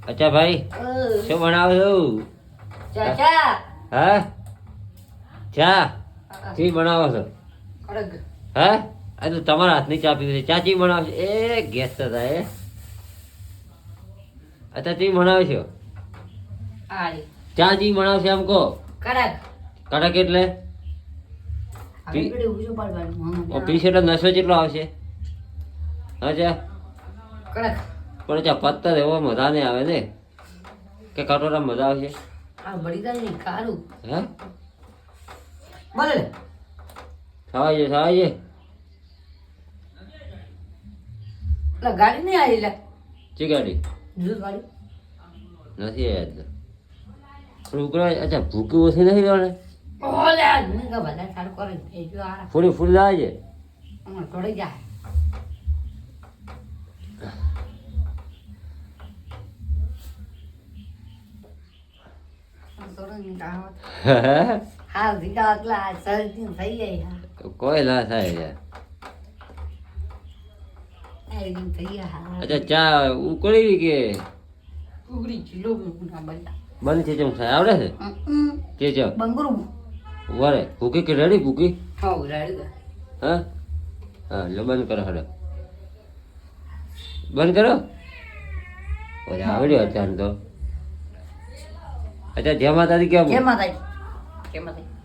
અચ્છા ભાઈ શું બનાવો છો? હા ચા ચી બનાવો છો? હા આ તો તમારા હાથની ચા પીવી છે. ચા ચી બનાવો છો? એ ગેસ થતા એ અચ્છા ચી બનાવો છો? ચા ચી બનાવો છો એમ કહો. કડક એટલે પીસ એટલે નશો કેટલો આવશે? અચ્છા પણ અચ્છા પત્તર એવો મજા નહીં આવે ને કે કટોરા મજા આવશે? હે સવાઈ ગાડી નહીં આવી ચી ગાડી નથી યાદ છોકરા અચ્છા ભૂકી ઓછી નથી રહેવાને ફૂલી ફૂલ લાવે છે થોડી જાય હા વિકાસલા શરદી થઈ જાય કોઈ ના થાય યાર. થઈ ગયા અચ્છા ચા ઉકળી કે ઉગડી ચીલો બન્યા બંધ છે જેમ થાય આવડે છે કે ચા બંગરું વરે ભૂકી કે રેડી ભૂકી? હા રેડી હા હા લો બંધ કરો હડો બંધ કરો. ઓરે આવડ્યો અચાન તો. અચ્છા જય માતાજી કેમ? જય માતાજી જય માતાજી